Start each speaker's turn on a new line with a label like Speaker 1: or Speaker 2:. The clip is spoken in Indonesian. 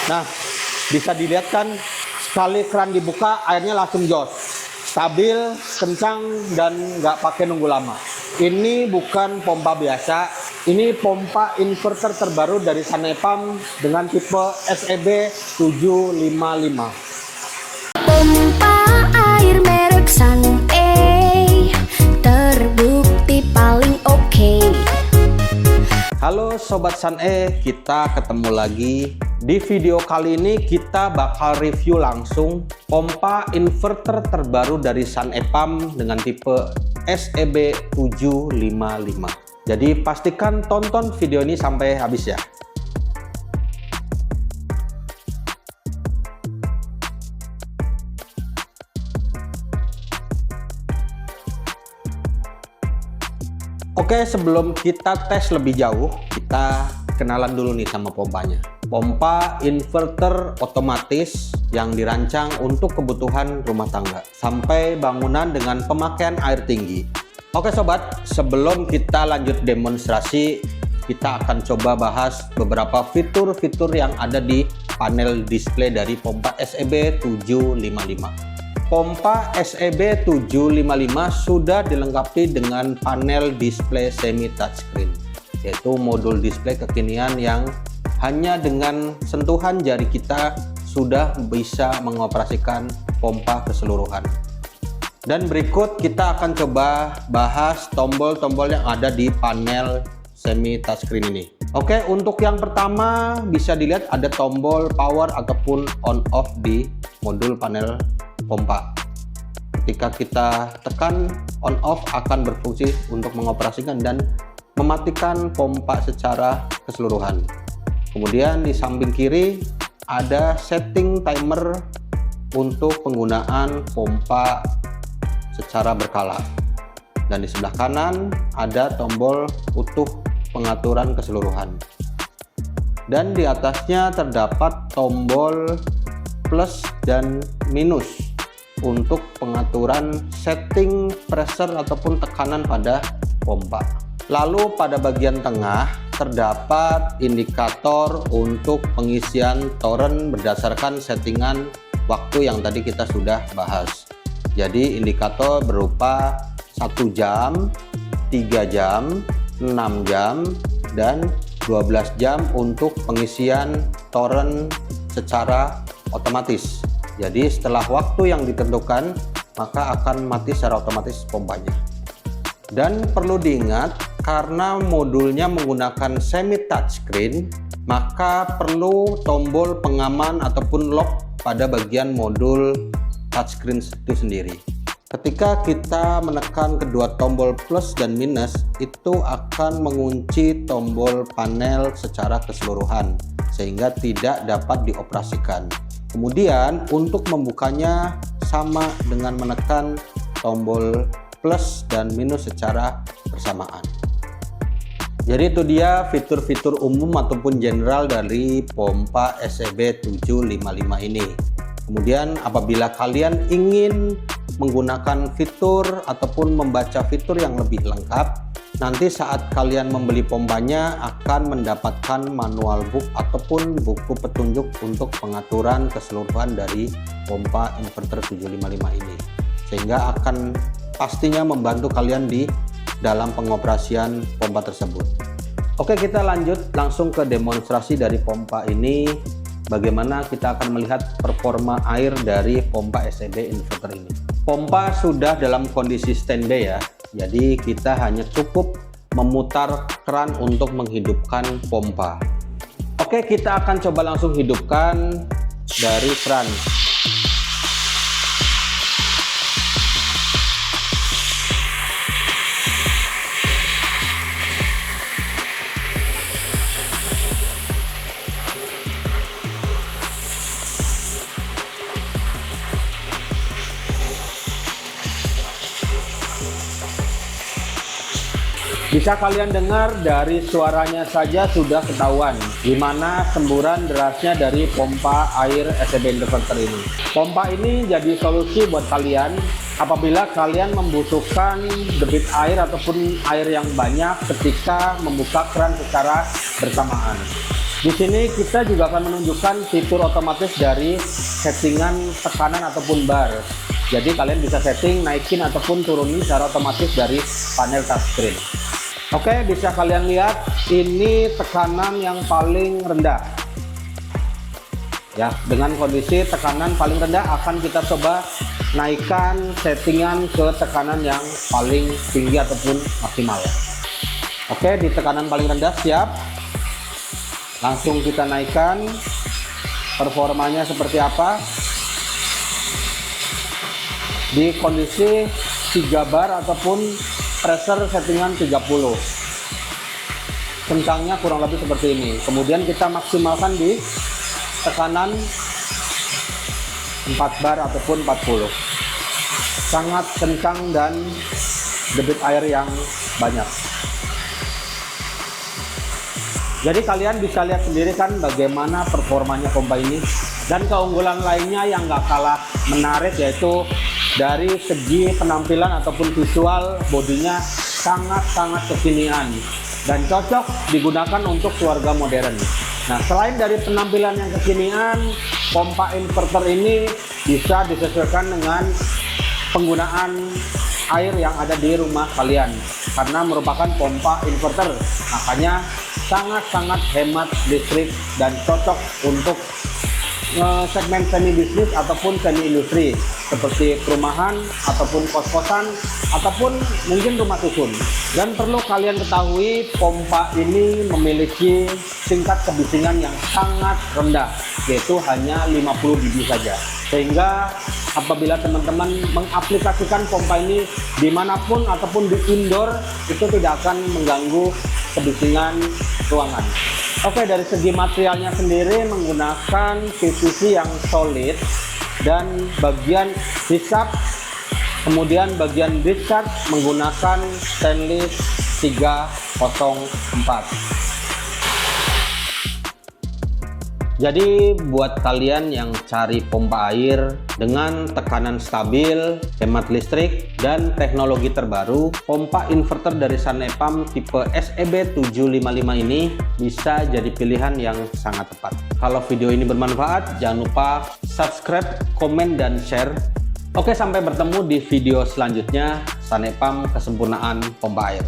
Speaker 1: Nah, bisa dilihat kan sekali keran dibuka airnya langsung jos, stabil, kencang, dan nggak pakai nunggu lama. Ini bukan pompa biasa, ini pompa inverter terbaru dari Sanepam dengan tipe SEB 755.
Speaker 2: Pompa air merek Sun-E terbukti paling oke.
Speaker 1: Halo Sobat Sun-E, kita ketemu lagi. Di video kali ini kita bakal review langsung pompa inverter terbaru dari Sanepam dengan tipe SEB 755. Jadi pastikan tonton video ini sampai habis ya. Oke, sebelum kita tes lebih jauh, kita kenalan dulu nih sama pompanya. Pompa inverter otomatis yang dirancang untuk kebutuhan rumah tangga sampai bangunan dengan pemakaian air tinggi. Oke sobat, sebelum kita lanjut demonstrasi, kita akan coba bahas beberapa fitur-fitur yang ada di panel display dari pompa SEB 755. Pompa SEB 755 sudah dilengkapi dengan panel display semi touchscreen, yaitu modul display kekinian yang hanya dengan sentuhan jari kita sudah bisa mengoperasikan pompa keseluruhan. Dan berikut kita akan coba bahas tombol-tombol yang ada di panel semi touchscreen ini. Oke, untuk yang pertama bisa dilihat ada tombol power ataupun on off di modul panel pompa. Ketika kita tekan on off akan berfungsi untuk mengoperasikan dan mematikan pompa secara keseluruhan. Kemudian di samping kiri ada setting timer untuk penggunaan pompa secara berkala. Dan di sebelah kanan ada tombol utuh pengaturan keseluruhan. Dan di atasnya terdapat tombol plus dan minus untuk pengaturan setting pressure ataupun tekanan pada pompa. Lalu pada bagian tengah terdapat indikator untuk pengisian torrent berdasarkan settingan waktu yang tadi kita sudah bahas. Jadi indikator berupa 1 jam, 3 jam, 6 jam, dan 12 jam untuk pengisian torrent secara otomatis. Jadi setelah waktu yang ditentukan maka akan mati secara otomatis pompanya. Dan perlu diingat karena modulnya menggunakan semi touchscreen maka perlu tombol pengaman ataupun lock pada bagian modul touchscreen itu sendiri. Ketika kita menekan kedua tombol plus dan minus itu akan mengunci tombol panel secara keseluruhan sehingga tidak dapat dioperasikan. Kemudian untuk membukanya sama dengan menekan tombol plus dan minus secara bersamaan. Jadi itu dia fitur-fitur umum ataupun general dari pompa SEB 755 ini. Kemudian apabila kalian ingin menggunakan fitur ataupun membaca fitur yang lebih lengkap, nanti saat kalian membeli pompanya akan mendapatkan manual book ataupun buku petunjuk untuk pengaturan keseluruhan dari pompa inverter 755 ini, sehingga akan pastinya membantu kalian di dalam pengoperasian pompa tersebut. Oke, kita lanjut langsung ke demonstrasi dari pompa ini. Bagaimana kita akan melihat performa air dari pompa SEB inverter ini. Pompa sudah dalam kondisi standby ya, jadi kita hanya cukup memutar keran untuk menghidupkan pompa. Oke, kita akan coba langsung hidupkan dari keran. Bisa kalian dengar dari suaranya saja sudah ketahuan gimana semburan derasnya dari pompa air SEB inverter ini. Pompa ini jadi solusi buat kalian apabila kalian membutuhkan debit air ataupun air yang banyak ketika membuka keran secara bersamaan. Di sini kita juga akan menunjukkan fitur otomatis dari settingan tekanan ataupun bar. Jadi kalian bisa setting naikin ataupun turunin secara otomatis dari panel touchscreen. Oke, bisa kalian lihat ini tekanan yang paling rendah. Ya, dengan kondisi tekanan paling rendah akan kita coba naikkan settingan ke tekanan yang paling tinggi ataupun maksimal. Oke, di tekanan paling rendah siap. Langsung kita naikkan. Performanya seperti apa? Di kondisi 3 bar ataupun pressure settingan 30. Kencangnya kurang lebih seperti ini. Kemudian kita maksimalkan di tekanan 4 bar ataupun 40. Sangat kencang dan debit air yang banyak. Jadi kalian bisa lihat sendiri kan bagaimana performanya pompa ini. Dan keunggulan lainnya yang gak kalah menarik yaitu dari segi penampilan ataupun visual bodinya sangat-sangat kekinian dan cocok digunakan untuk keluarga modern. Nah, selain dari penampilan yang kekinian, pompa inverter ini bisa disesuaikan dengan penggunaan air yang ada di rumah kalian karena merupakan pompa inverter, makanya sangat-sangat hemat listrik dan cocok untuk segmen semi bisnis ataupun semi industri seperti perumahan ataupun kos-kosan ataupun mungkin rumah susun. Dan perlu kalian ketahui pompa ini memiliki tingkat kebisingan yang sangat rendah, yaitu hanya 50 dB saja, sehingga apabila teman-teman mengaplikasikan pompa ini dimanapun ataupun di indoor itu tidak akan mengganggu kebisingan ruangan. Oke, dari segi materialnya sendiri menggunakan PVC yang solid dan bagian hisap, kemudian bagian discharge menggunakan stainless 304. Jadi buat kalian yang cari pompa air dengan tekanan stabil, hemat listrik, dan teknologi terbaru, pompa inverter dari Sanepam tipe SEB755 ini bisa jadi pilihan yang sangat tepat. Kalau video ini bermanfaat, jangan lupa subscribe, komen, dan share. Oke, sampai bertemu di video selanjutnya. Sanepam, kesempurnaan pompa air.